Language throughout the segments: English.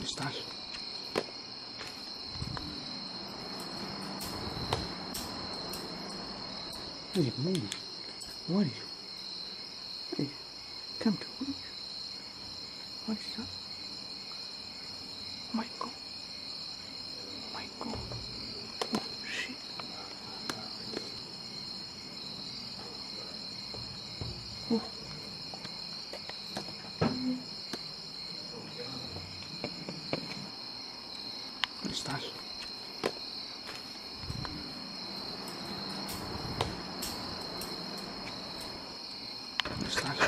estás? Hey, move. What are you? Hey, come to me. What is that? My God. My God. Oh, shit. Oh. ¿Dónde estás? ¿Dónde estás?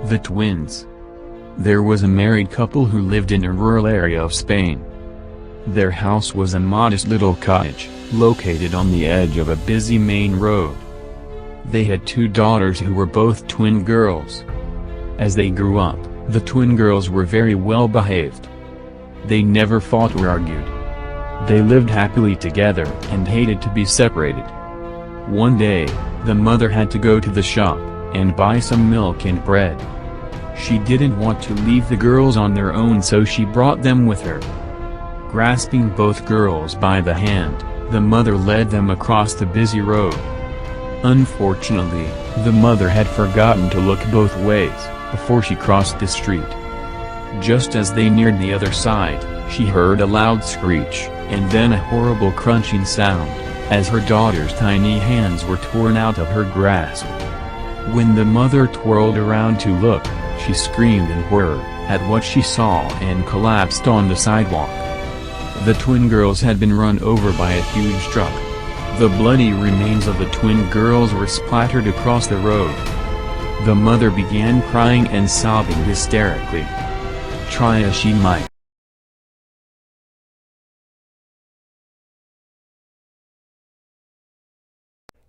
The twins. There was a married couple who lived in a rural area of Spain. Their house was a modest little cottage, located on the edge of a busy main road. They had 2 daughters who were both twin girls. As they grew up, the twin girls were very well behaved. They never fought or argued. They lived happily together and hated to be separated. One day, the mother had to go to the shop and buy some milk and bread. She didn't want to leave the girls on their own, so she brought them with her. Grasping both girls by the hand, the mother led them across the busy road. Unfortunately, the mother had forgotten to look both ways before she crossed the street. Just as they neared the other side, she heard a loud screech, and then a horrible crunching sound, as her daughter's tiny hands were torn out of her grasp. When the mother twirled around to look, she screamed in horror at what she saw and collapsed on the sidewalk. The twin girls had been run over by a huge truck. The bloody remains of the twin girls were splattered across the road. The mother began crying and sobbing hysterically. Try as she might.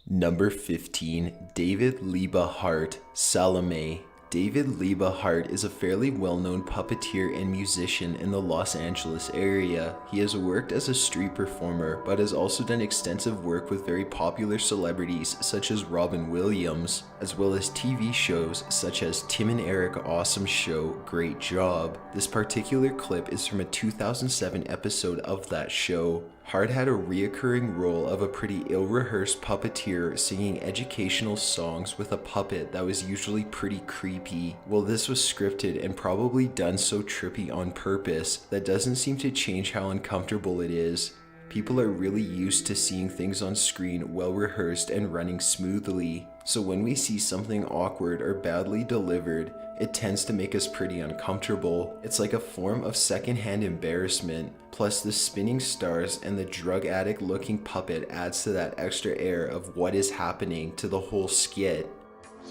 Number 15, David Liebe Hart, Salome. David Liebe Hart is a fairly well-known puppeteer and musician in the Los Angeles area. He has worked as a street performer, but has also done extensive work with very popular celebrities such as Robin Williams, as well as TV shows such as Tim and Eric Awesome Show, Great Job. This particular clip is from a 2007 episode of that show. Hart had a reoccurring role of a pretty ill-rehearsed puppeteer singing educational songs with a puppet that was usually pretty creepy. Well, this was scripted and probably done so trippy on purpose, that doesn't seem to change how uncomfortable it is. People are really used to seeing things on screen well rehearsed and running smoothly. So when we see something awkward or badly delivered, it tends to make us pretty uncomfortable. It's like a form of secondhand embarrassment. Plus the spinning stars and the drug addict looking puppet adds to that extra air of what is happening to the whole skit.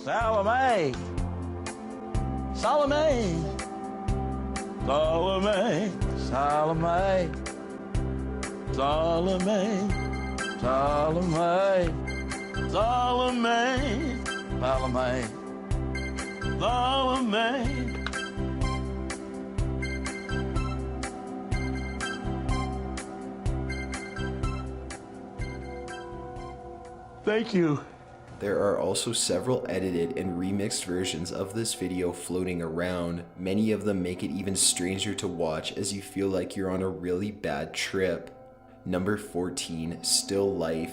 Salome! Salome! Salome! Salome! Salome! Salome! Salome! Salome! Salome! Thank you. There are also several edited and remixed versions of this video floating around. Many of them make it even stranger to watch as you feel like you're on a really bad trip. Number 14, Still Life.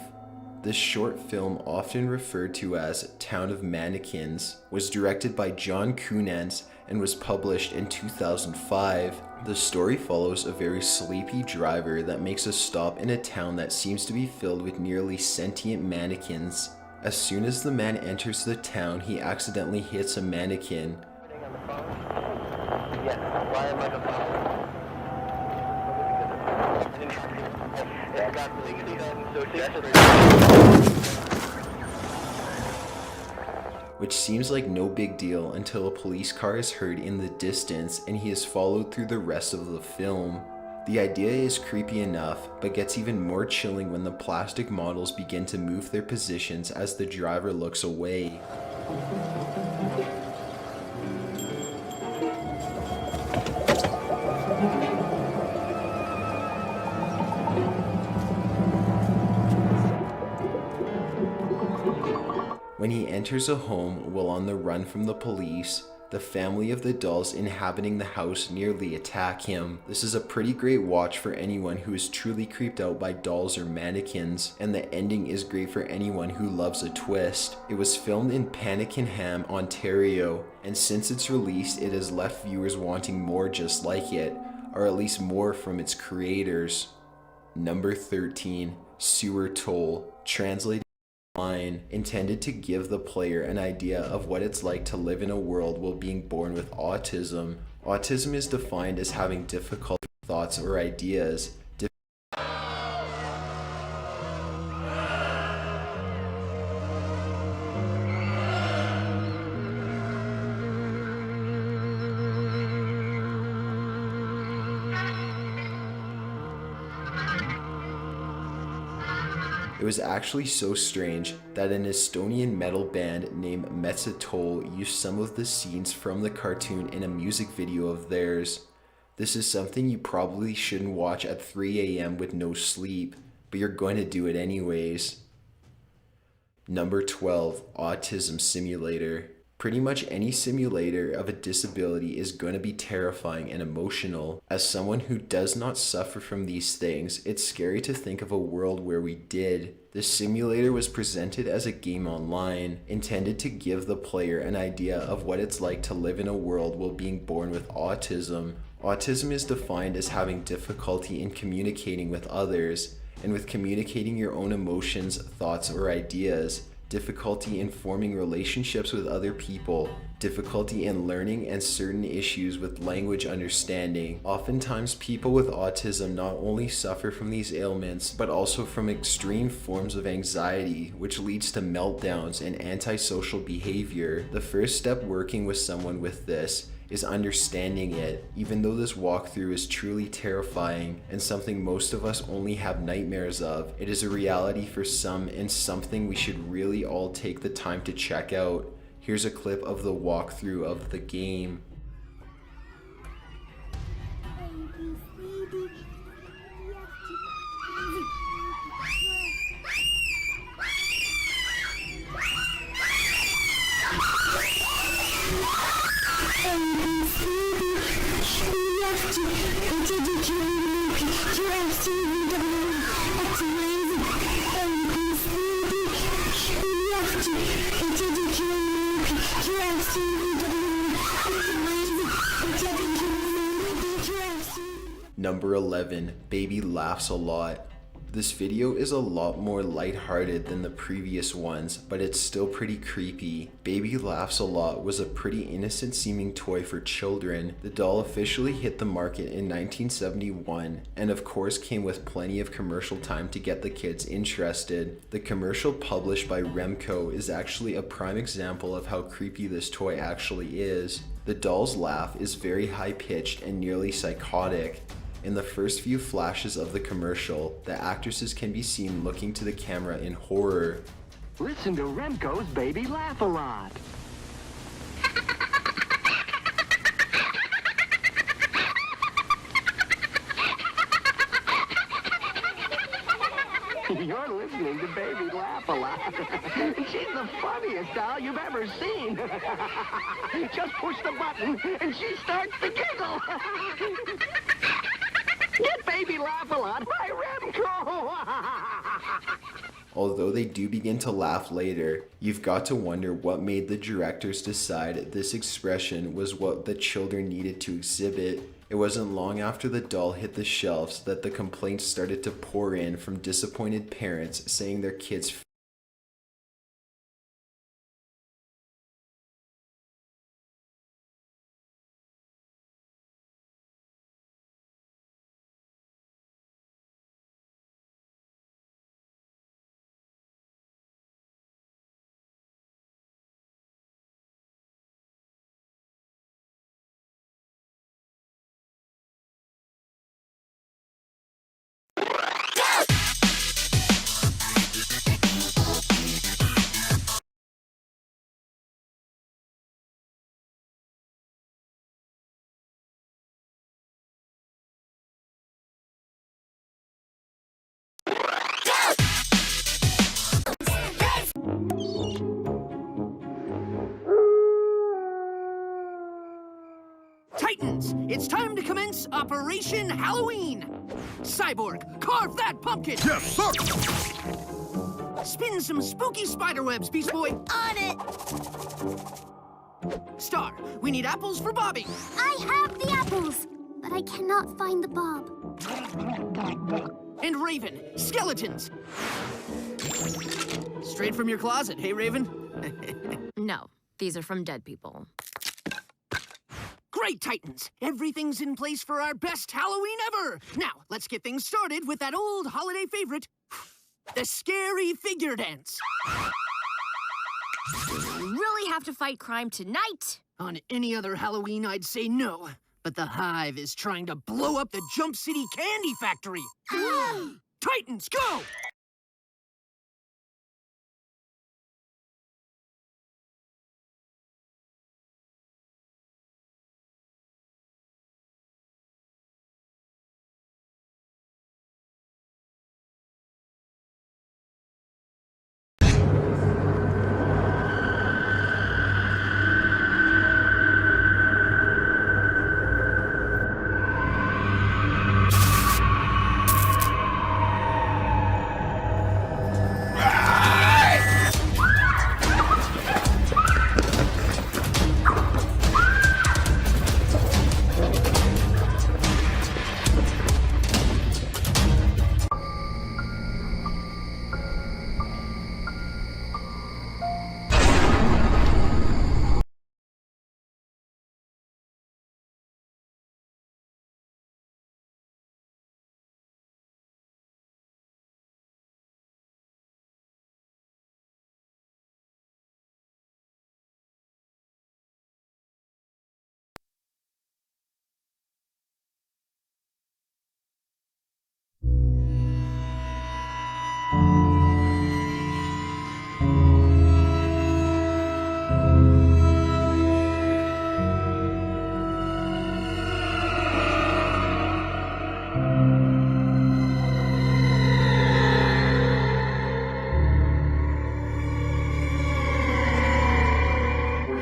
This short film, often referred to as Town of Mannequins, was directed by John Kunantz and was published in 2005. The story follows a very sleepy driver that makes a stop in a town that seems to be filled with nearly sentient mannequins. As soon as the man enters the town, he accidentally hits a mannequin. Which seems like no big deal until a police car is heard in the distance and he is followed through the rest of the film. The idea is creepy enough, but gets even more chilling when the plastic models begin to move their positions as the driver looks away. When he enters a home while on the run from the police, the family of the dolls inhabiting the house nearly attack him. This is a pretty great watch for anyone who is truly creeped out by dolls or mannequins, and the ending is great for anyone who loves a twist. It was filmed in Pakenham, Ontario, and since its release it has left viewers wanting more just like it, or at least more from its creators. Number 13, Sewer Toll, translated line, intended to give the player an idea of what it's like to live in a world while being born with autism. Autism is defined as having difficult thoughts or ideas. It was actually so strange that an Estonian metal band named Metsätoll used some of the scenes from the cartoon in a music video of theirs. This is something you probably shouldn't watch at 3 a.m. with no sleep, but you're going to do it anyways. Number 12, Autism Simulator. Pretty much any simulator of a disability is going to be terrifying and emotional. As someone who does not suffer from these things, it's scary to think of a world where we did. The simulator was presented as a game online, intended to give the player an idea of what it's like to live in a world while being born with autism. Autism is defined as having difficulty in communicating with others, and with communicating your own emotions, thoughts, or ideas. Difficulty in forming relationships with other people, difficulty in learning, and certain issues with language understanding. Oftentimes, people with autism not only suffer from these ailments, but also from extreme forms of anxiety, which leads to meltdowns and antisocial behavior. The first step working with someone with this is understanding it. Even though this walkthrough is truly terrifying and something most of us only have nightmares of, it is a reality for some and something we should really all take the time to check out. Here's a clip of the walkthrough of the game. Number 11, Baby Laughs a Lot. This video is a lot more lighthearted than the previous ones, but it's still pretty creepy. Baby Laughs a Lot was a pretty innocent seeming toy for children. The doll officially hit the market in 1971, and of course came with plenty of commercial time to get the kids interested. The commercial published by Remco is actually a prime example of how creepy this toy actually is. The doll's laugh is very high-pitched and nearly psychotic. In the first few flashes of the commercial, the actresses can be seen looking to the camera in horror. Listen to Remco's Baby Laugh a Lot. You're listening to Baby Laugh a Lot. She's the funniest doll you've ever seen. Just push the button and she starts to giggle. Get Baby Laugh a Lot by Remco! Although they do begin to laugh later, you've got to wonder what made the directors decide this expression was what the children needed to exhibit. It wasn't long after the doll hit the shelves that the complaints started to pour in from disappointed parents saying their kids Titans, it's time to commence Operation Halloween! Cyborg, carve that pumpkin! Yes, sir! Spin some spooky spiderwebs, Beast Boy! On it! Star, we need apples for Bobby! I have the apples, but I cannot find the bob. And Raven, skeletons! Straight from your closet, hey Raven? No, these are from dead people. Great, Titans! Everything's in place for our best Halloween ever! Now, let's get things started with that old holiday favorite, the scary figure dance. We really have to fight crime tonight? On any other Halloween, I'd say no. But the Hive is trying to blow up the Jump City Candy Factory. Titans, go!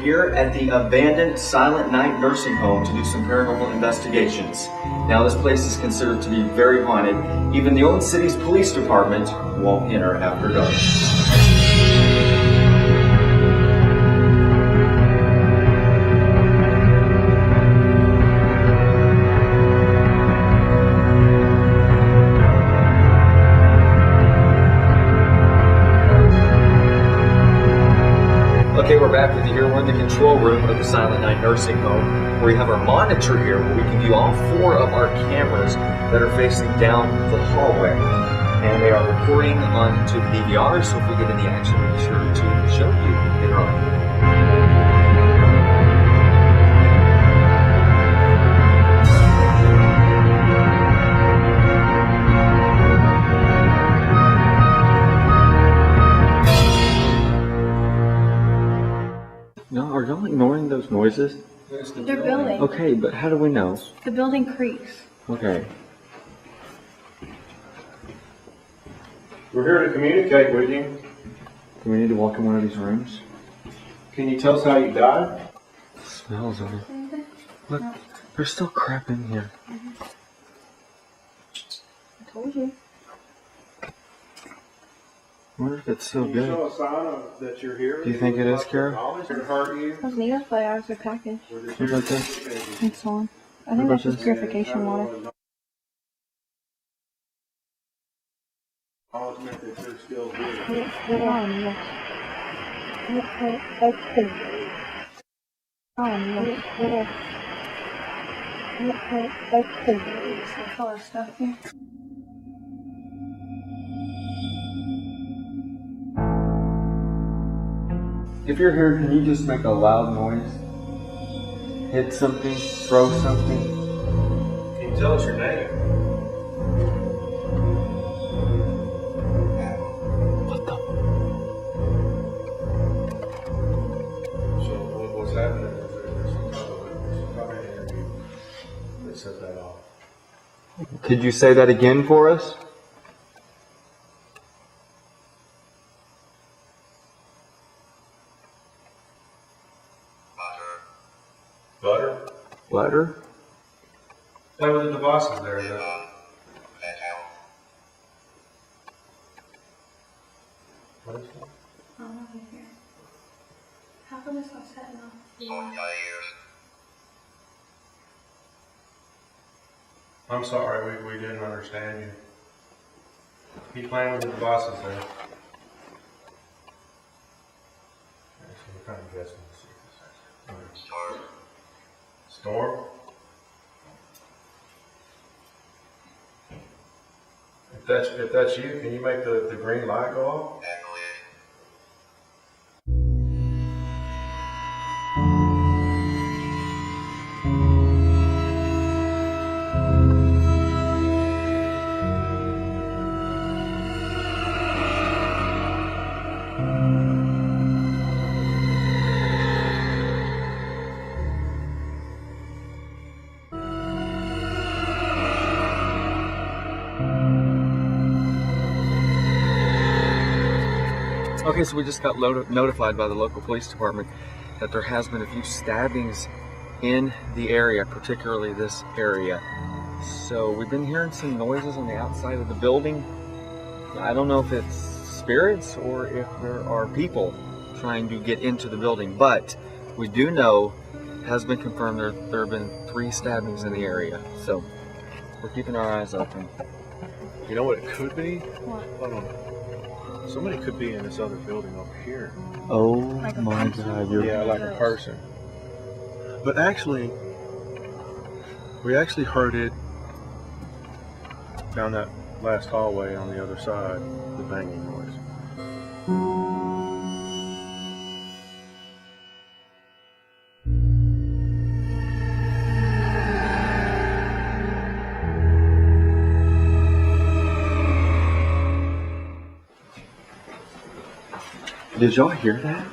Here at the abandoned Silent Night nursing home to do some paranormal investigations. Now this place is considered to be very haunted. Even the old city's police department won't enter after dark. happy to hear we're in the control room of the Silent Night Nursing Home, where we have our monitor here, where we can view all 4 of our cameras that are facing down the hallway. And they are recording onto the DVR, so if we get any action, we'll be sure to show you later on. No, are y'all ignoring those noises? They're building. Okay, but how do we know? The building creaks. Okay. We're here to communicate with you. Do we need to walk in one of these rooms? Can you tell us how you died? It smells of it. Look, there's still crap in here. I told you. I wonder if it's still Can you good. show a sign of that you're here? Do you think it is, Kara? Here to hurt you? Those needle play hours are packaged. What about this? And so on. I think that's just purification water. Acknowledgement that you're still here. Color stuff here. If you're here, can you just make a loud noise? Hit something, throw something. Can you tell us your name? What the? So what's happening is there's some kind of interview that set that off. Could you say that again for us? Butter? Butter? Play with the devices there. What is that? I don't know here. How come it's not setting off? I'm sorry, we didn't understand you. Keep playing with the devices there. Okay, so we're kind of guessing to see if this is. Storm? If that's you, can you make the green light go off? Okay, so we just got notified by the local police department that there has been a few stabbings in the area, particularly this area. So we've been hearing some noises on the outside of the building. I don't know if it's spirits or if there are people trying to get into the building, but we do know, it has been confirmed, there have been 3 stabbings in the area. So we're keeping our eyes open. You know what it could be? What? Hold on. Somebody could be in this other building over here. Oh Like a my person? God, you're Yeah, like a person. But actually, we actually heard it down that last hallway on the other side, the banging noise. Did y'all hear that?